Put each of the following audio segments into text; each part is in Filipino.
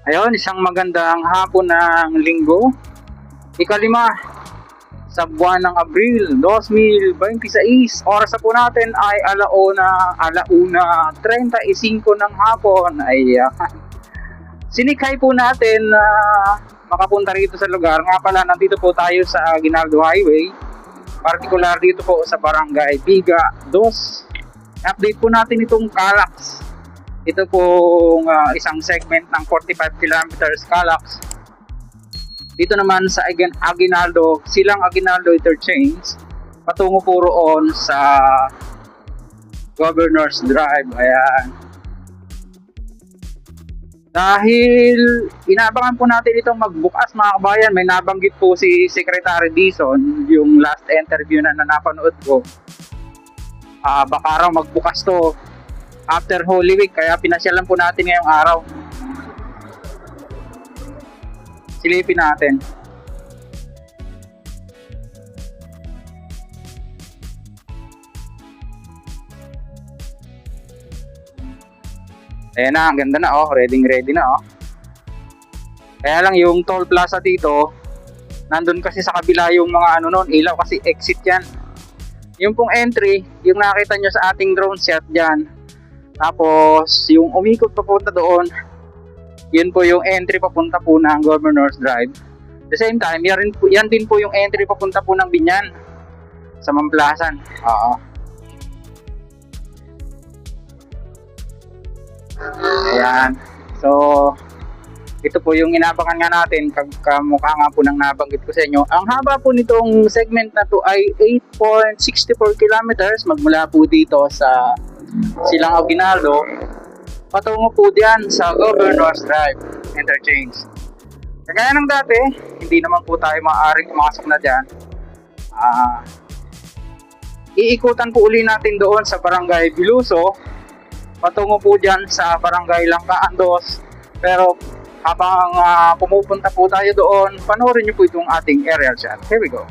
Ayun, isang magandang hapon ng linggo. Ikalima sa buwan ng Abril 2026. Oras na po natin ay alauna 35 ng hapon. Sinikhay po natin na makapunta rito sa lugar. Nga pala, nandito po tayo sa Aguinaldo Highway. Partikular dito po sa Barangay Biga 2. Update po natin itong Calax. Ito pong isang segment ng 45 kilometers Calax. Dito naman sa Aguinaldo, Silang Aguinaldo Interchange, patungo po roon sa Governor's Drive. Ayan. Dahil inaabangan po natin itong magbukas, mga kabayan, may nabanggit po si Secretary Dizon, yung last interview na napanood ko. Baka raw magbukas to after Holy Week, kaya pinasyalan po natin ngayong araw. Silipin natin. Ayan na, ang ganda na, ready na. Kaya lang yung toll plaza dito, nandun kasi sa kabila yung mga ilaw, kasi exit yan. Yung pong entry, yung nakita nyo sa ating drone shot dyan, tapos yung umikot papunta doon, yun po yung entry papunta po ng Governor's Drive. At the same time, yan din po yung entry papunta po ng Binyan sa Mamplasan. Ayan. So, ito po yung inabangan nga natin, kamukha nga po ng nabanggit ko sa inyo. Ang haba po nitong segment na to ay 8.64 kilometers magmula po dito sa Silang Aguinaldo patungo po diyan sa Governor's Drive Interchange. Kagaya ng dati, hindi naman po tayo maaaring pumasok na diyan. Iikutan po uli natin doon sa Barangay Biluso patungo po diyan sa Barangay Langkaan 2. Pero habang pumupunta po tayo doon, panoorin niyo po itong ating aerial shot. Here we go.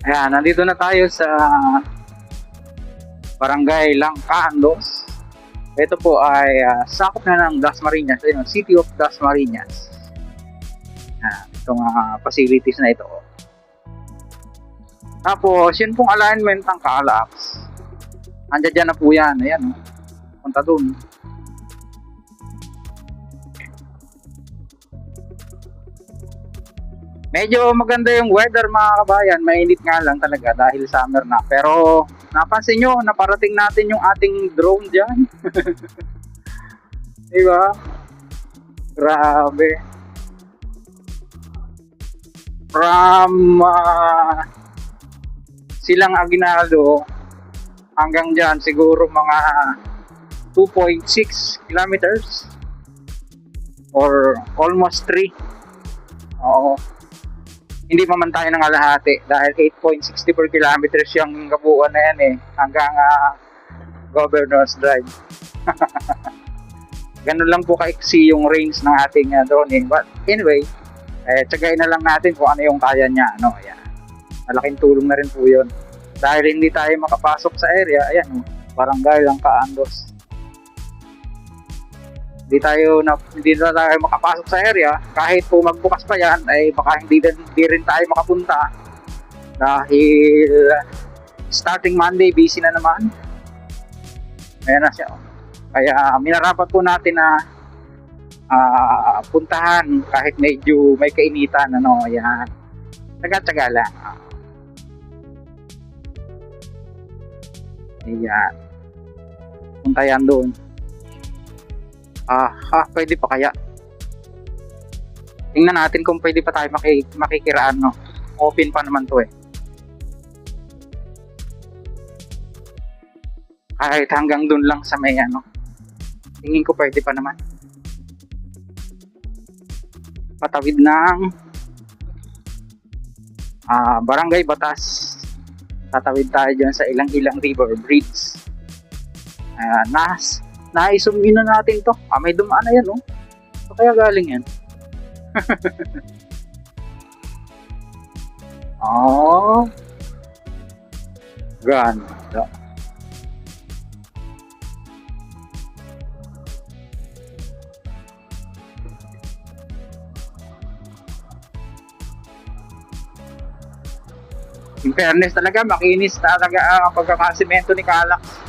Ayan, nandito na tayo sa Barangay Langcandos. Ito po ay sakop na ng Dasmariñas, ayun, City of Dasmariñas. Itong facilities na ito. Tapos, yun pong alignment ng Calax. Andiyan dyan na po yan. Ayan, punta dun. Medyo maganda yung weather mga kabayan. Mainit nga lang talaga dahil summer na. Pero napansin nyo, naparating natin yung ating drone dyan. Diba? Grabe. From Silang Aguinaldo hanggang dyan siguro mga 2.6 kilometers or almost 3. Oo. Hindi pa man tayo ng alahati dahil 8.60 per kilometers yung kabuuan na yan hanggang Governor's Drive. Ganun lang po kaiksi yung range ng ating drone but anyway, tsagain na lang natin kung ano yung kaya niya, ayan. Malaking tulong na rin po yun dahil hindi tayo makapasok sa area. Ayan, Barangay Langcandos. Hindi na tayo makapasok sa area. Kahit po magbukas pa yan ay baka hindi rin tayo makapunta dahil starting Monday busy na naman. Ayan na siya. Kaya minarapat po natin na puntahan kahit medyo may kainitan, ayan. Taga-taga lang. Ayan. Punta yan doon. Pwede pa kaya? Tingnan natin kung pwede pa tayo makikiraan, Open pa naman to Kahit hanggang doon lang sa may Tingin ko pwede pa naman. Patawid ng Barangay Batas. Tatawid tayo dyan sa Ilang-Ilang River Bridge. Naisumin na natin to. May dumaan na yan, So, kaya galing yan. Ganda. In fairness talaga, makinis talaga ang pagkakasimento ni Calax.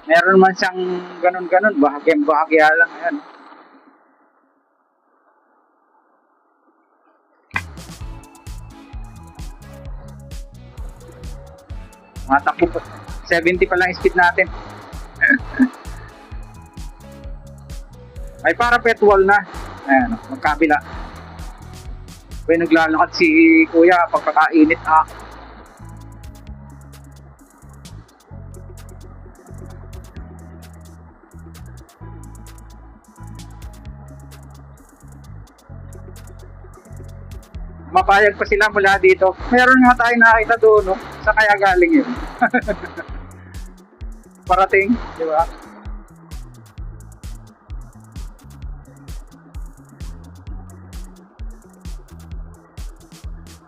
Meron man siyang ganun-ganun, bahagya lang yan. Matakbo po. 70 pa lang speed natin. May parapet wall na. Ayan, magkabila. May naglalakad si Kuya pagkakainit Mapayag pa sila mula dito. Meron nga tayo nakita doon, sa kaya galing yun. Parating, di ba?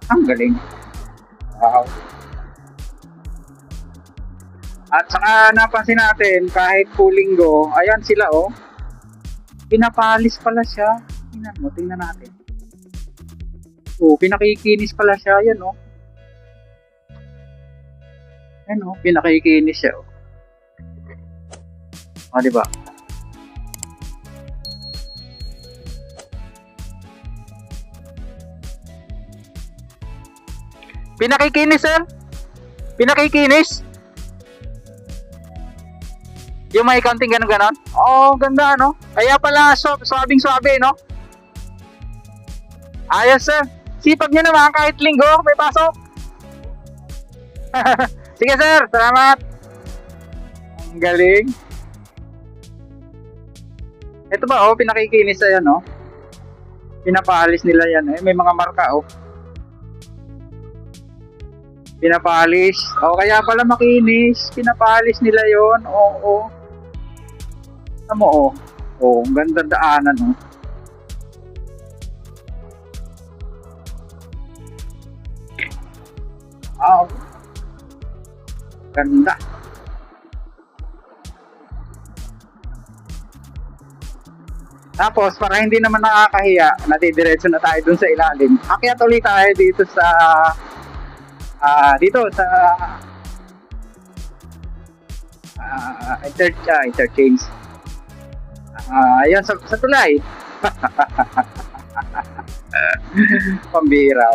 Ang galing. Wow. At saka napansin natin, kahit po linggo, ayan sila pinapalis pala siya. Tingnan natin. Pinakikinis pala siya, yan Ayan pinakikinis siya diba? Pinakikinis, sir? Pinakikinis? Yung may counting ganon? Ganda, Kaya pala, swabing-swabe, Ayos, sir. Sipag nyo naman kahit linggo, may pasok. Sige, sir. Salamat. Ang galing. Ito ba, pinakikinis na yan, Pinapalis nila yan, May mga marka, Pinapalis. Kaya pala makinis. Pinapalis nila yon. Tama, ang ganda daanan, Ganda. Tapos, para hindi naman nakakahiya, nadidiretso na tayo dun sa ilalim. Akyat ulit tayo dito sa interchange. Ayan, sa tulay. Pambira.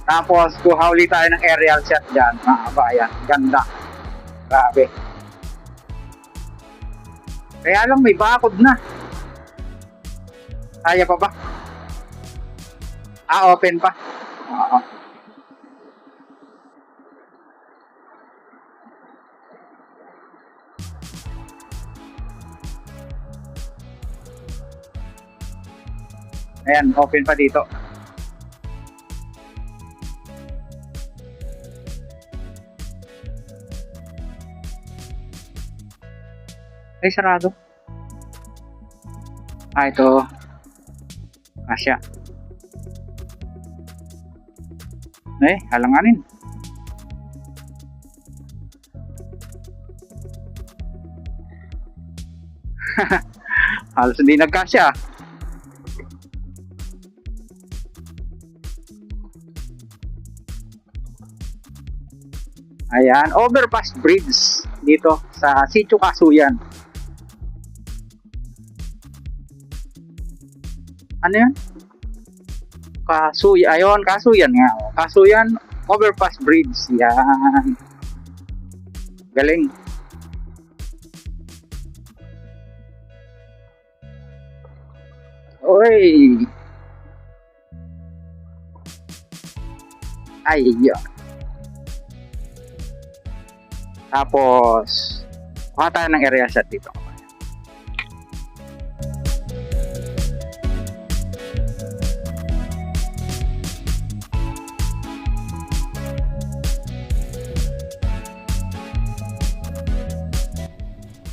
Tapos, kuha ulit tayo ng aerial shot dyan, mga kabayan. Ganda. Grabe. Kaya lang, may bakod na. Kaya pa ba? Open pa. Oo. Ayan, open pa dito. Ay, sarado. Ito. Asya. Halanganin. Halos hindi nagkasya. Ayan, overpass bridge dito sa Sitio Casuyan. Ano yan? Casuyan nga. Casuyan overpass bridge. Yan. Galing. Oy. Ay, yun. Tapos, kuha tayo ng area shot dito.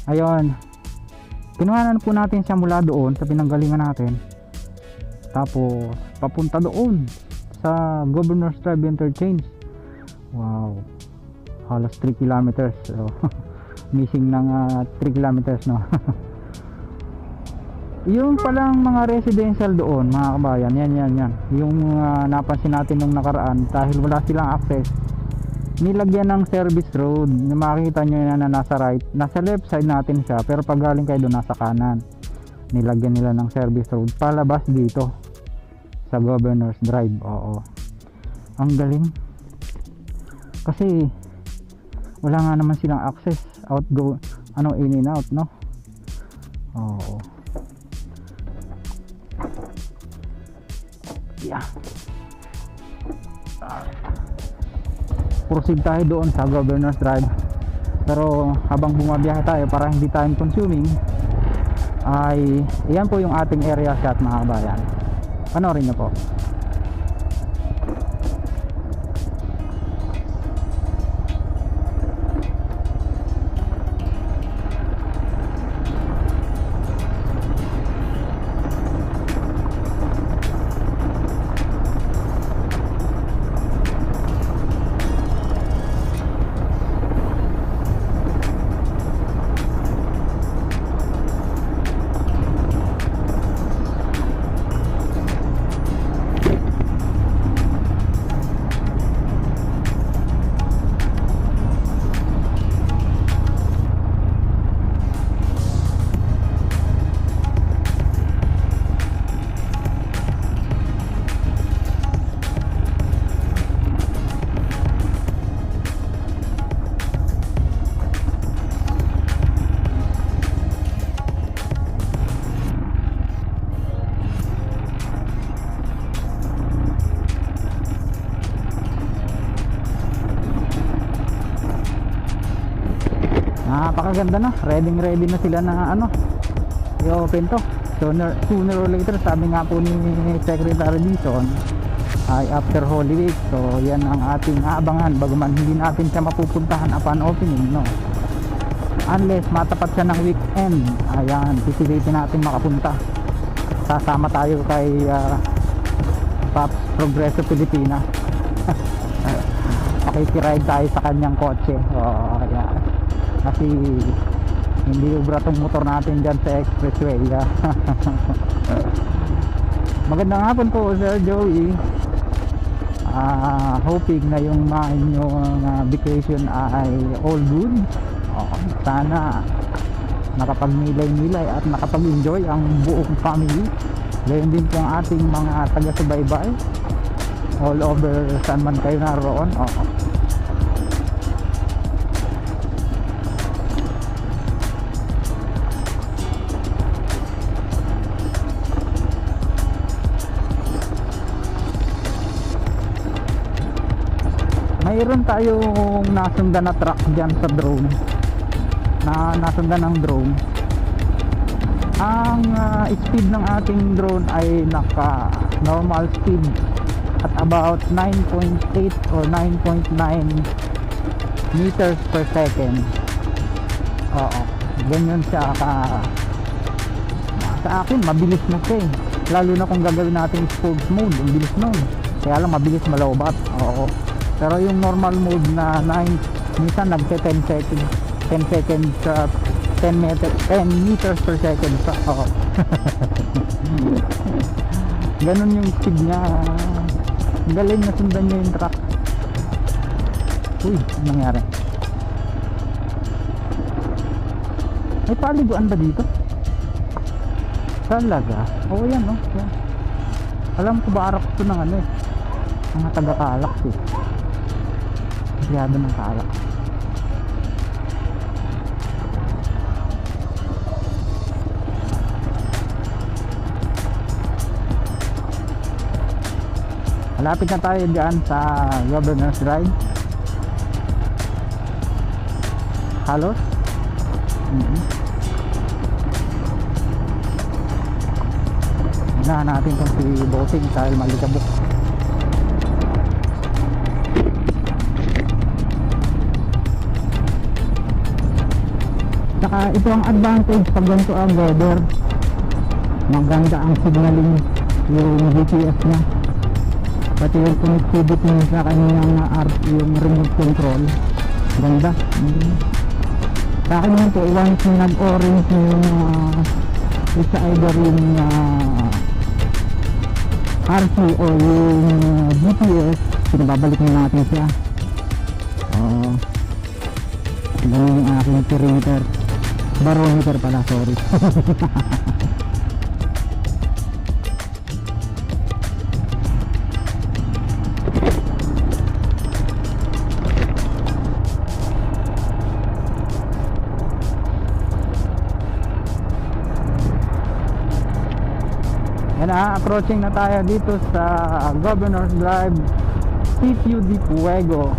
Ayun, kinuhanan po natin siya mula doon sa pinanggalingan natin, tapos papunta doon sa Governor's Drive Interchange. Wow, halos 3 kilometers. So, missing ng 3 kilometers, no? Yung palang mga residential doon, mga kabayan, yan yung napansin natin nung nakaraan, dahil wala silang access, nilagyan ng service road. Makikita nyo yan na nasa right, nasa left side natin siya, pero pag galing kayo doon nasa kanan, nilagyan nila ng service road palabas dito sa Governor's Drive. Oo, ang galing, kasi wala nga naman silang access, outgo, in and out, no? Oo, yeah. Proceed tayo doon sa Governor's Drive, pero habang bumabiyahe tayo para hindi time consuming, ay iyan po yung ating area shot, mga kabayan. Panoorin nyo po. Napakaganda na, ready na sila na i-open to. Sooner or later, sabi nga po ni Secretary Dizon, ay after Holy Week. So yan ang ating aabangan, bagaman hindi natin siya mapupuntahan upon opening, no, unless matapat siya ng weekend. Ayan, pipilitin natin makapunta. sasama tayo kay Pops Progreso Pilipinas. Makikiride tayo sa kanyang kotse. Oo, kaya kasi hindi ubra tong motor natin dyan sa expressway. Magandang hapon po, Sir Joey. Hoping na yung mga inyong vacation ay all good. Sana nakapag-nilay-nilay at nakapag-enjoy ang buong family. Gayon din po ang ating mga taga-subaybay all over saan man kayo naroon. Mayroon tayong nasundan na truck dyan sa drone, nasundan ng drone. Ang speed ng ating drone ay naka normal speed at about 9.8 or 9.9 meters per second. Ganyan siya sa akin mabilis na siya eh. Lalo na kung gagawin natin sports mode, ang bilis nun. Kaya lang mabilis malawbat. Pero yung normal mode na 9, minsan nagte 10 seconds 10 meters per second pa. Ganun yung speed niya. Galing na sundan niya yung truck. Uy, anong nangyari? May paliguan ba dito? Talaga? Oo yan, no? Yan. Alam ko ba arak ito ng ano eh, mga taga-Calax eh. Masyado ng Calax. Malapit na tayo dyan sa Governor's Drive. Halos Hinahan natin itong si Bossing dahil malikabok. Saka ito ang advantage pag ganito ang weather, maganda ang signaling yung GPS nya, pati yung connectivity niya sa kanyang yung remote control, ganda. Sa akin naman po, once nag-orange yung isa either yung RC o yung GPS, pinababalik na natin siya. Ganun yung aking perimeter, barometer pala, sorry. Approaching na tayo dito sa Governor's Drive, Sitio de Fuego,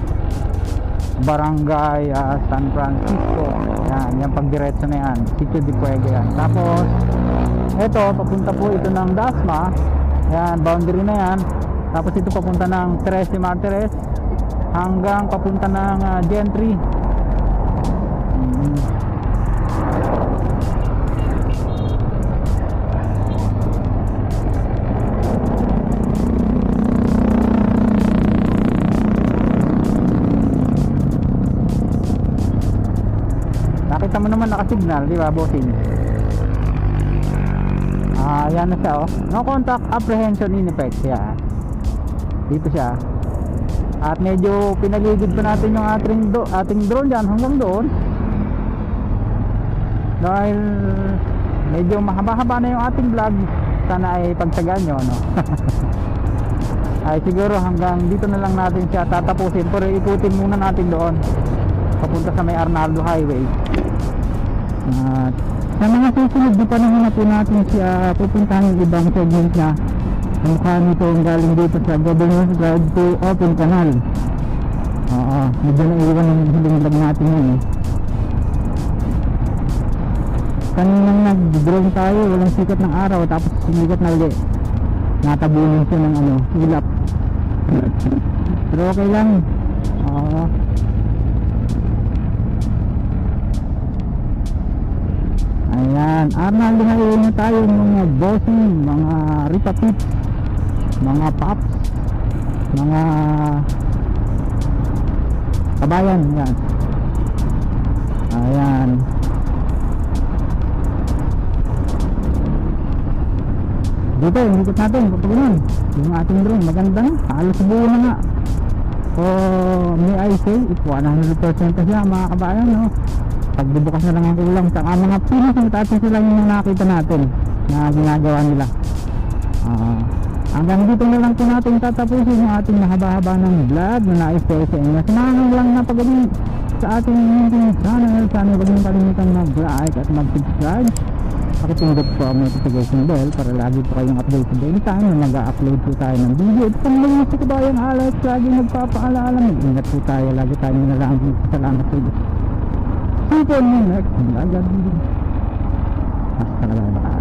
Barangay San Francisco. Yan pagdiretso na yan, Sitio de Fuego yan. Tapos ito papunta po ito ng Dasma, yan boundary na yan. Tapos ito papunta ng 13 Martires hanggang papunta ng Gentry. Nakita mo naman naka-signal, di ba, bossing? Yan na siya, oh. No contact apprehension in effect. Yan. Dito siya. At medyo pinaligid pa natin yung ating drone dyan hanggang doon. Dahil medyo mahaba-haba na yung ating vlog. Sana ay pagsagaan nyo, no? Ay siguro hanggang dito na lang natin siya tatapusin. Pero ikutin muna natin doon, papunta sa may Arnaldo Highway. At sa mga susunod, di pa naman na po natin siya pupuntahan yung ibang segment na mukha nito ang galing dito sa Governor's Drive to Open Canal. Medyo naiwan ang huling vlog natin yun eh. Kaninang nag-drone tayo, walang sikat ng araw, tapos sumikat na ulit, natabunin siya ng ulap. Pero okay lang. Ayan, Ayan, arnalihayin na tayo mga bossing, mga ripapits, mga paps, mga kabayan. Yan. Ayan. Dito, yung ikot natin, kapag yung ating drone, maganda na, halos buo na nga. So, may I say, it's 100% na siya mga kabayan, no? Pagbubukas na lang ang kulang, saka mga pinakang sila yung nakita natin na ginagawa nila. Hanggang dito na lang po natin tatapusin yung ating mahaba-haba ng vlog na na-share sa inyo. Samahan lang na pagdating sa ating channel. Sana huwag niyong kalimutan mag-like at mag-subscribe. Pakipindot po ang notification bell para lagi po kayong updated anytime na mag-upload po tayo ng video. Ito pang mga sa kabayang Alex, lagi nagpapaalala. Mag-ingat po tayo, lagi tayo nalang. Salamat po. See you next vlog. Hasta la